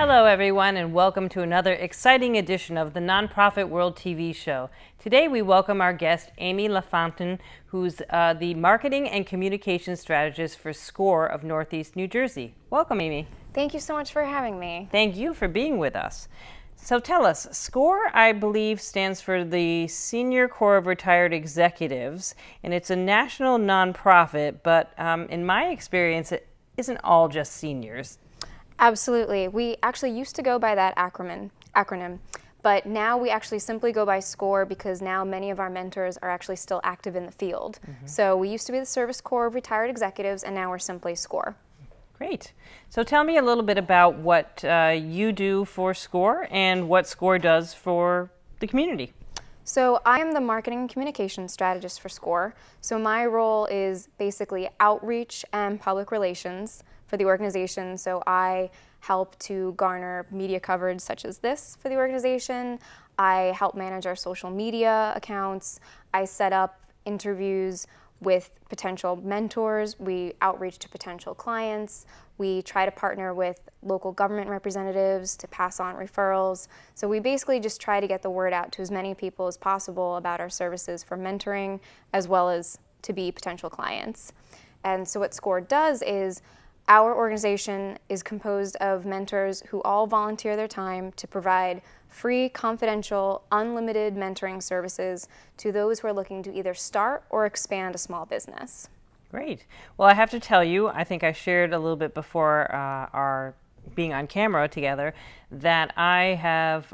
Hello everyone, and welcome to another exciting edition of the NonProfit World TV show. Today we welcome our guest Aimee LaFontaine, who's the Marketing and Communications Strategist for SCORE of Northeast New Jersey. Welcome, Aimee. Thank you so much for having me. Thank you for being with us. So tell us, SCORE, I believe, stands for the Senior Corps of Retired Executives, and it's a national nonprofit, but in my experience, it isn't all just seniors. Absolutely. We actually used to go by that acronym, but now we actually simply go by SCORE because now many of our mentors are actually still active in the field. So we used to be the Service Corps of Retired Executives, and now we're simply SCORE. Great. So tell me a little bit about what you do for SCORE and what SCORE does for the community. So I am the Marketing and Communications Strategist for SCORE. So my role is basically outreach and public relations for the organization. So I help to garner media coverage such as this for the organization. I help manage our social media accounts. I set up interviews with potential mentors. We outreach to potential clients. We try to partner with local government representatives to pass on referrals. So we basically just try to get the word out to as many people as possible about our services for mentoring as well as to be potential clients. And so what SCORE does is our organization is composed of mentors who all volunteer their time to provide free, confidential, unlimited mentoring services to those who are looking to either start or expand a small business. Great. Well, I have to tell you, I think I shared a little bit before our being on camera together, that I have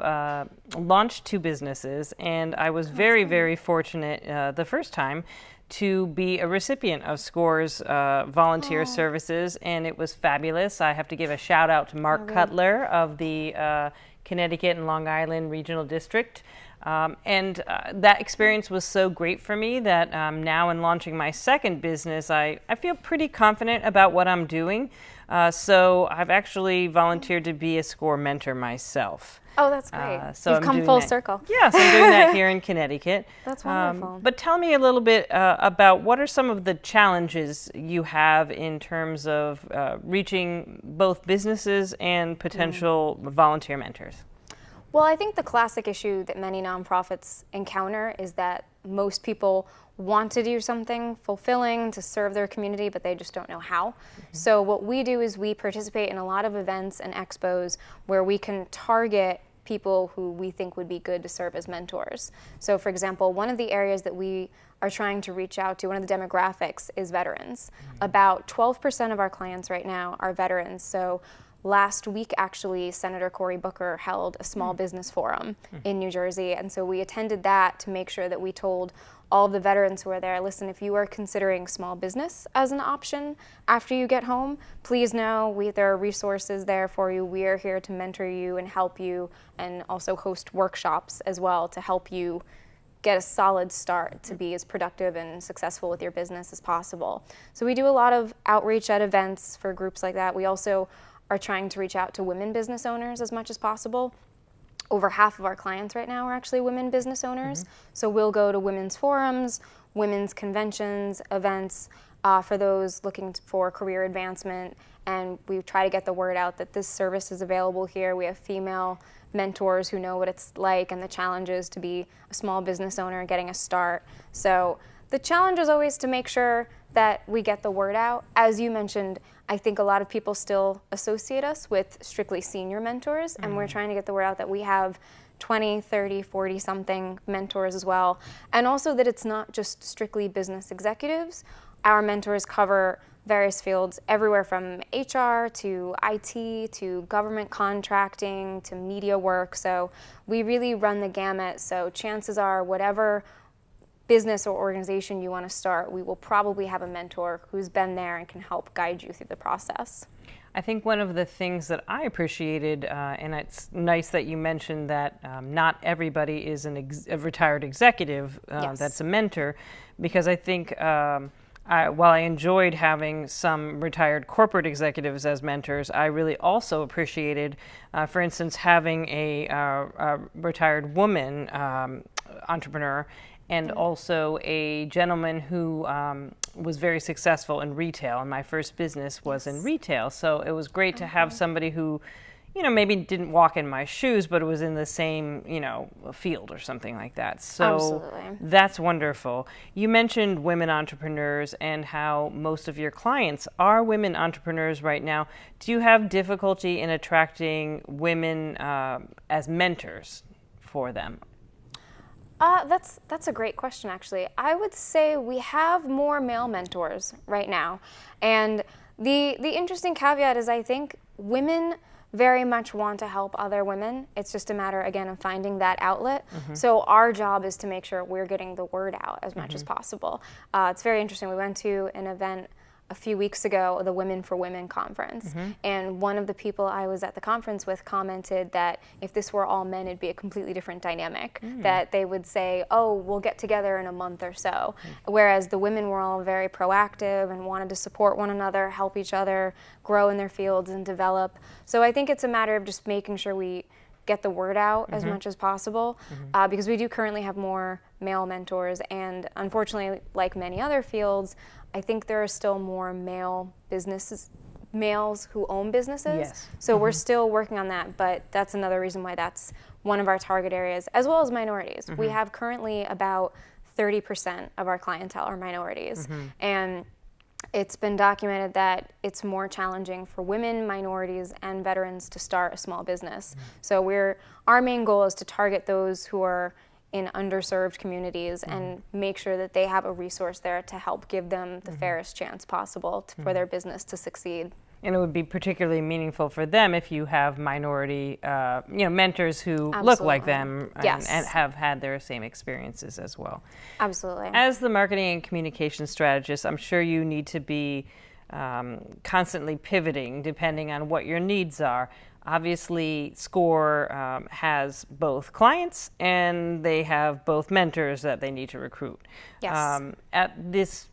launched 2 businesses, and I was very fortunate the first time to be a recipient of SCORE's volunteer services, and it was fabulous. I have to give a shout out to Mark Cutler of the Connecticut and Long Island Regional District. That experience was so great for me that now in launching my second business, I feel pretty confident about what I'm doing. So I've actually volunteered to be a SCORE mentor myself. Oh, that's great. So You've I'm come doing full that. circle. Yes, I'm doing that here in Connecticut. That's wonderful. But tell me a little bit about what are some of the challenges you have in terms of reaching both businesses and potential volunteer mentors? Well, I think the classic issue that many nonprofits encounter is that most people want to do something fulfilling to serve their community, but they just don't know how. So what we do is we participate in a lot of events and expos where we can target people who we think would be good to serve as mentors. So for example, one of the areas that we are trying to reach out to, one of the demographics, is veterans. About 12% of our clients right now are veterans. So last week, actually, Senator Cory Booker held a small business forum in New Jersey, and so we attended that to make sure that we told all of the veterans who are there, listen, if you are considering small business as an option after you get home, please know there are resources there for you. We are here to mentor you and help you, and also host workshops as well to help you get a solid start to be as productive and successful with your business as possible. So we do a lot of outreach at events for groups like that. We also are trying to reach out to women business owners as much as possible. Over half of our clients right now are actually women business owners. So we'll go to women's forums, women's conventions, events for those looking for career advancement, and we try to get the word out that this service is available here. We have female mentors who know what it's like and the challenges to be a small business owner and getting a start. So the challenge is always to make sure that we get the word out. As you mentioned, I think a lot of people still associate us with strictly senior mentors, and we're trying to get the word out that we have 20, 30, 40 something mentors as well. And also that it's not just strictly business executives. Our mentors cover various fields, everywhere from HR to IT to government contracting to media work. So we really run the gamut. So chances are whatever business or organization you want to start, we will probably have a mentor who's been there and can help guide you through the process. I think one of the things that I appreciated, and it's nice that you mentioned that not everybody is a retired executive that's a mentor, because I think while I enjoyed having some retired corporate executives as mentors, I really also appreciated, for instance, having a retired woman entrepreneur and also a gentleman who was very successful in retail, and my first business was in retail. So it was great to have somebody who, maybe didn't walk in my shoes, but it was in the same, field or something like that. So Absolutely. that's wonderful. You mentioned women entrepreneurs and how most of your clients are women entrepreneurs right now. Do you have difficulty in attracting women as mentors for them? That's a great question, actually. I would say we have more male mentors right now. And the interesting caveat is I think women very much want to help other women. It's just a matter, again, of finding that outlet. So our job is to make sure we're getting the word out as much as possible. It's very interesting. We went to an event a few weeks ago, the Women for Women conference, and one of the people I was at the conference with commented that if this were all men, it'd be a completely different dynamic, that they would say, oh, we'll get together in a month or so, whereas the women were all very proactive and wanted to support one another, help each other, grow in their fields and develop. So I think it's a matter of just making sure we get the word out as much as possible, because we do currently have more male mentors, and unfortunately, like many other fields, I think there are still more males who own businesses. Yes. So we're still working on that, but that's another reason why that's one of our target areas, as well as minorities. We have currently about 30% of our clientele are minorities, and it's been documented that it's more challenging for women, minorities, and veterans to start a small business. So our main goal is to target those who are in underserved communities and make sure that they have a resource there to help give them the fairest chance possible for their business to succeed. And it would be particularly meaningful for them if you have minority, mentors who look Absolutely. like them Yes. and have had their same experiences as well. Absolutely. As the marketing and communication strategist, I'm sure you need to be constantly pivoting depending on what your needs are. Obviously, SCORE has both clients and they have both mentors that they need to recruit. Yes. At this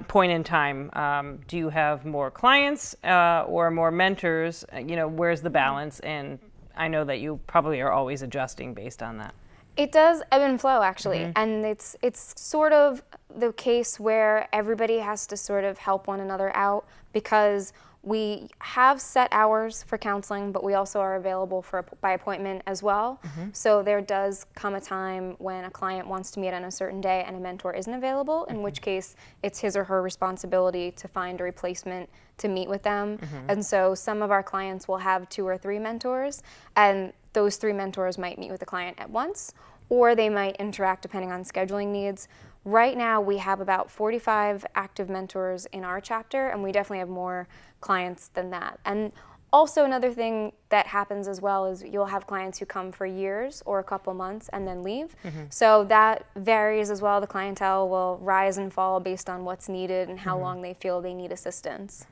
point in time, do you have more clients or more mentors? Where's the balance? And I know that you probably are always adjusting based on that. It does ebb and flow, actually, and it's sort of the case where everybody has to sort of help one another out, because we have set hours for counseling, but we also are available by appointment as well. So there does come a time when a client wants to meet on a certain day and a mentor isn't available, in which case it's his or her responsibility to find a replacement to meet with them. And so some of our clients will have 2 or 3 mentors, and those 3 mentors might meet with the client at once, or they might interact depending on scheduling needs. Right now, we have about 45 active mentors in our chapter, and we definitely have more clients than that. And also another thing that happens as well is you'll have clients who come for years or a couple months and then leave. So that varies as well. The clientele will rise and fall based on what's needed and how long they feel they need assistance.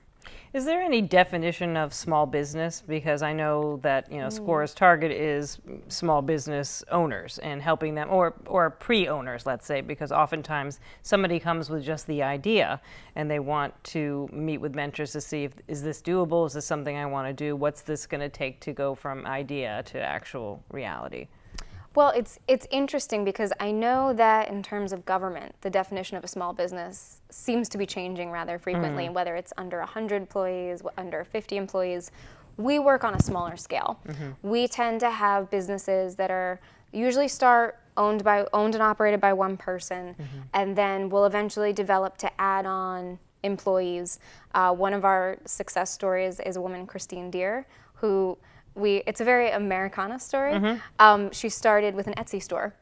Is there any definition of small business? Because I know that SCORE's target is small business owners and helping them, or pre-owners, let's say, because oftentimes somebody comes with just the idea and they want to meet with mentors to see is this doable? Is this something I want to do? What's this going to take to go from idea to actual reality? Well, it's interesting because I know that in terms of government, the definition of a small business seems to be changing rather frequently, whether it's under 100 employees, under 50 employees. We work on a smaller scale. We tend to have businesses that are usually owned and operated by one person, and then will eventually develop to add on employees. One of our success stories is a woman, Christine Deere, who it's a very Americana story. She started with an Etsy store,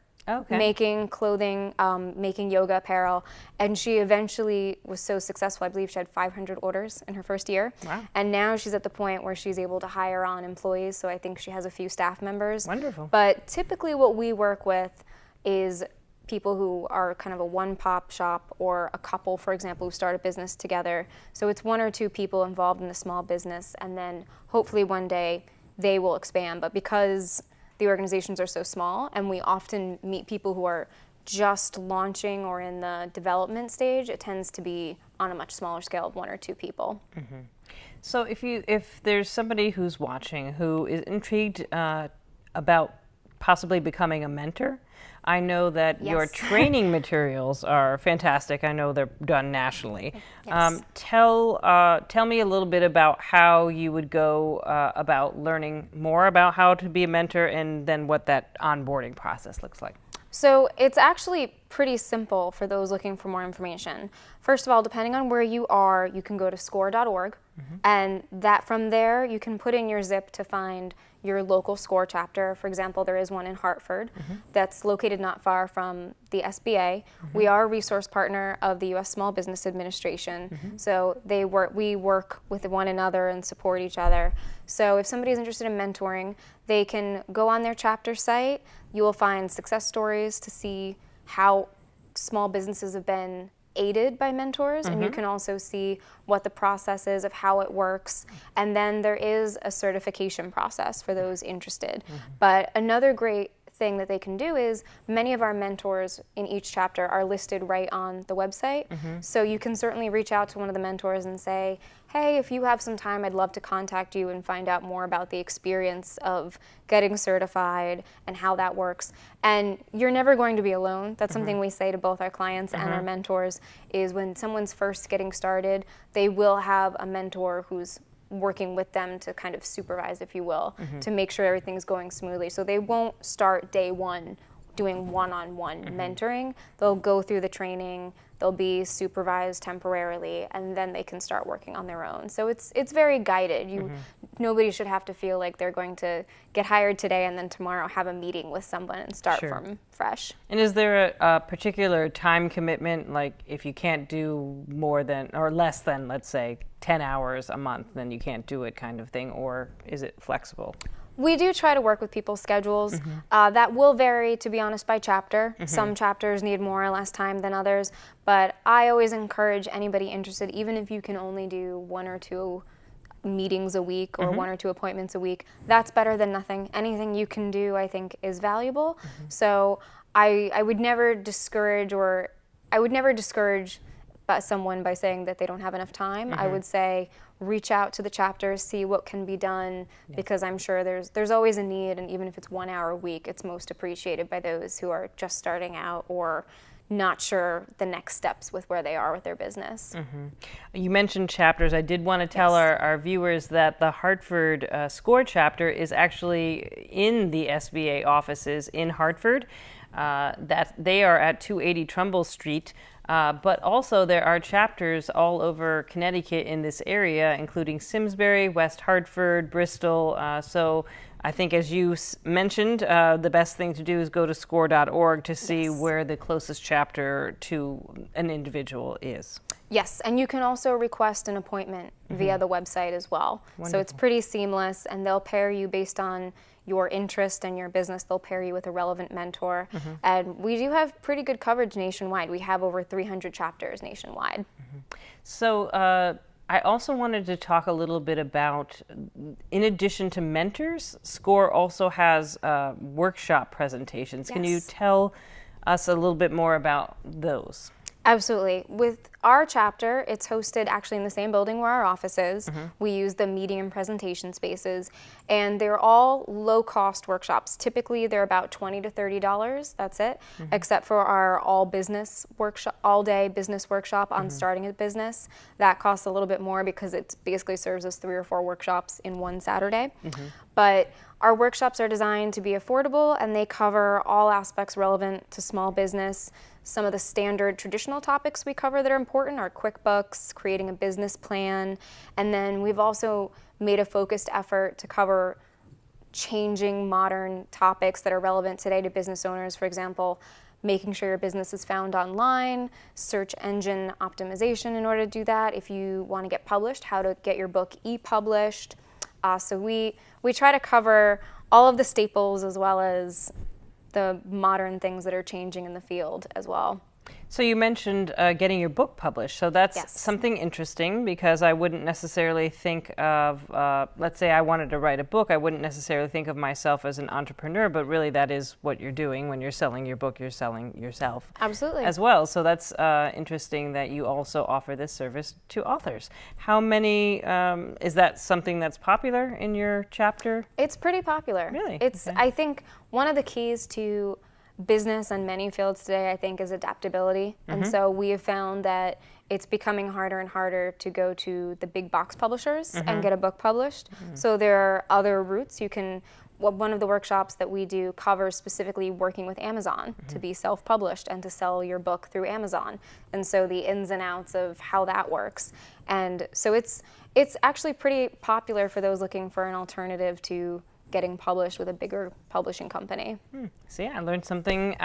making clothing, making yoga apparel, and she eventually was so successful, I believe she had 500 orders in her first year. Wow. And now she's at the point where she's able to hire on employees, so I think she has a few staff members. Wonderful. But typically what we work with is people who are kind of a one-pop shop, or a couple, for example, who start a business together. So it's 1 or 2 people involved in a small business, and then hopefully one day they will expand. But because the organizations are so small and we often meet people who are just launching or in the development stage, it tends to be on a much smaller scale of 1 or 2 people. So if there's somebody who's watching who is intrigued about possibly becoming a mentor, I know that your Yes. training materials are fantastic. I know they're done nationally. Yes. Tell me a little bit about how you would go about learning more about how to be a mentor, and then what that onboarding process looks like. So it's actually pretty simple for those looking for more information. First of all, depending on where you are, you can go to score.org, and that from there you can put in your zip to find your local SCORE chapter. For example, there is one in Hartford that's located not far from the SBA. We are a resource partner of the U.S. Small Business Administration, so we work with one another and support each other. So if somebody's interested in mentoring, they can go on their chapter site. You will find success stories to see how small businesses have been aided by mentors, and you can also see what the process is of how it works. And then there is a certification process for those interested. But another great thing that they can do is many of our mentors in each chapter are listed right on the website. So you can certainly reach out to one of the mentors and say, hey, if you have some time, I'd love to contact you and find out more about the experience of getting certified and how that works. And you're never going to be alone. That's something we say to both our clients and our mentors, is when someone's first getting started, they will have a mentor who's working with them to kind of supervise, if you will, to make sure everything's going smoothly. So they won't start day one doing one-on-one mentoring. They'll go through the training, they'll be supervised temporarily, and then they can start working on their own. So it's very guided. Nobody should have to feel like they're going to get hired today and then tomorrow have a meeting with someone and start from fresh. And is there a particular time commitment, like if you can't do more than or less than, let's say, 10 hours a month, then you can't do it kind of thing, or is it flexible? We do try to work with people's schedules. That will vary, to be honest, by chapter. Some chapters need more or less time than others, but I always encourage anybody interested, even if you can only do 1 or 2 meetings a week or 1 or 2 appointments a week, that's better than nothing. Anything you can do, I think, is valuable. So I would never discourage someone by saying that they don't have enough time. I would say reach out to the chapters, see what can be done, because I'm sure there's always a need, and even if it's 1 hour a week, it's most appreciated by those who are just starting out or not sure the next steps with where they are with their business. You mentioned chapters. I did want to tell our viewers that the Hartford SCORE chapter is actually in the SBA offices in Hartford. That they are at 280 Trumbull Street. But also there are chapters all over Connecticut in this area, including Simsbury, West Hartford, Bristol. So I think, as you mentioned, the best thing to do is go to score.org to see where the closest chapter to an individual is. Yes, and you can also request an appointment via the website as well. Wonderful. So it's pretty seamless, and they'll pair you based on your interest and your business. They'll pair you with a relevant mentor. And we do have pretty good coverage nationwide. We have over 300 chapters nationwide. So I also wanted to talk a little bit about, in addition to mentors, SCORE also has workshop presentations. Can you tell us a little bit more about those? Absolutely. With our chapter, it's hosted actually in the same building where our office is. We use the meeting and presentation spaces, and they're all low-cost workshops. Typically, they're about $20 to $30. That's it, except for our all-day business workshop on starting a business. That costs a little bit more because it basically serves as 3 or 4 workshops in one Saturday. But our workshops are designed to be affordable, and they cover all aspects relevant to small business. Some of the standard traditional topics we cover that are important are QuickBooks, creating a business plan, and then we've also made a focused effort to cover changing modern topics that are relevant today to business owners. For example, making sure your business is found online, search engine optimization in order to do that. If you want to get published, how to get your book e-published. So we try to cover all of the staples as well as the modern things that are changing in the field as well. So you mentioned getting your book published. So that's something interesting, because I wouldn't necessarily think of, let's say I wanted to write a book, I wouldn't necessarily think of myself as an entrepreneur, but really that is what you're doing. When you're selling your book, you're selling yourself. Absolutely. As well. So that's interesting that you also offer this service to authors. How many, is that something that's popular in your chapter? It's pretty popular. Really? It's, I think, one of the keys to business in many fields today, I think, is adaptability. And so we have found that it's becoming harder and harder to go to the big box publishers and get a book published. So there are other routes. You can, one of the workshops that we do covers specifically working with Amazon to be self-published and to sell your book through Amazon. And so the ins and outs of how that works. And so it's actually pretty popular for those looking for an alternative to getting published with a bigger publishing company. So yeah, I learned something.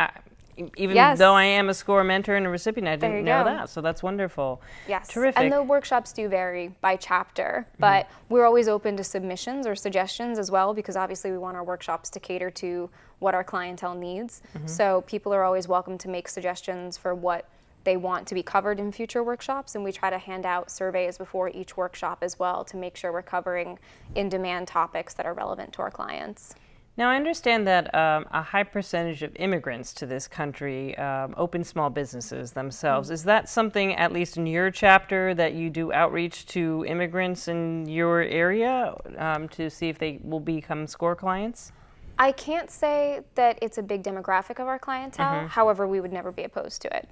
Even Yes. though I am a SCORE mentor and a recipient, I There didn't you know go. that. So that's wonderful. Yes, Terrific. and the workshops do vary by chapter, but we're always open to submissions or suggestions as well, because obviously we want our workshops to cater to what our clientele needs. So people are always welcome to make suggestions for what they want to be covered in future workshops, and we try to hand out surveys before each workshop as well to make sure we're covering in-demand topics that are relevant to our clients. Now, I understand that a high percentage of immigrants to this country open small businesses themselves. Is that something, at least in your chapter, that you do outreach to immigrants in your area to see if they will become SCORE clients? I can't say that it's a big demographic of our clientele. However, we would never be opposed to it.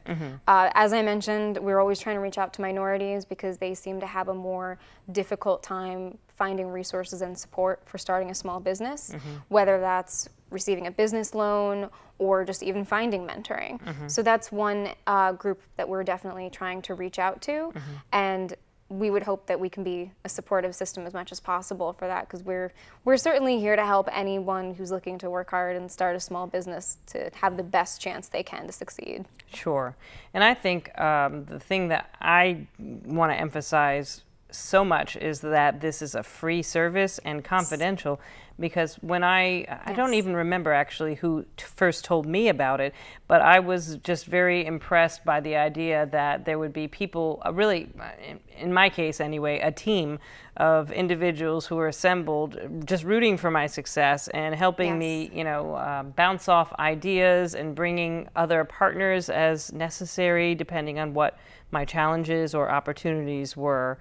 As I mentioned, we're always trying to reach out to minorities because they seem to have a more difficult time finding resources and support for starting a small business, whether that's receiving a business loan or just even finding mentoring. So that's one group that we're definitely trying to reach out to. And we would hope that we can be a supportive system as much as possible for that, because we're certainly here to help anyone who's looking to work hard and start a small business to have the best chance they can to succeed. Sure. And I think the thing that I want to emphasize so much is that this is a free service and confidential, because when I don't even remember actually who first told me about it, but I was just very impressed by the idea that there would be people, really, in my case anyway, a team of individuals who were assembled just rooting for my success and helping me, bounce off ideas and bringing other partners as necessary depending on what my challenges or opportunities were.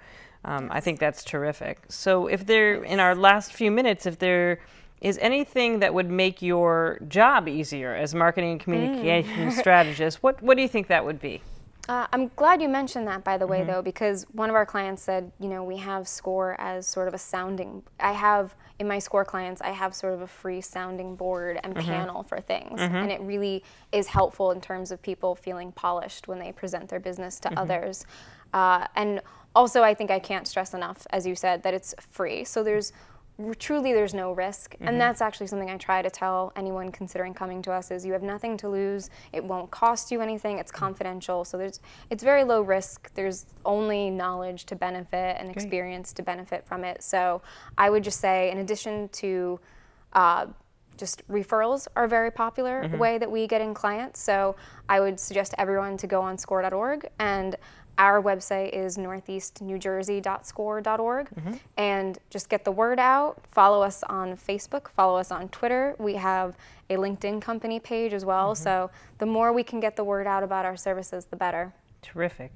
I think that's terrific. So if there, in our last few minutes, if there is anything that would make your job easier as marketing and communication strategist, what do you think that would be? I'm glad you mentioned that, by the way, though, because one of our clients said, we have SCORE as sort of a sounding. In my SCORE clients, I have sort of a free sounding board and panel for things. And it really is helpful in terms of people feeling polished when they present their business to others. And also, I think I can't stress enough, as you said, that it's free. So there's no risk. And that's actually something I try to tell anyone considering coming to us is you have nothing to lose. It won't cost you anything. It's confidential. So it's very low risk. There's only knowledge to benefit and experience to benefit from it. So I would just say, in addition to just referrals are a very popular way that we get in clients. So I would suggest everyone to go on score.org, and our website is northeastnewjersey.score.org, and just get the word out. Follow us on Facebook, follow us on Twitter. We have a LinkedIn company page as well. So the more we can get the word out about our services, the better. Terrific.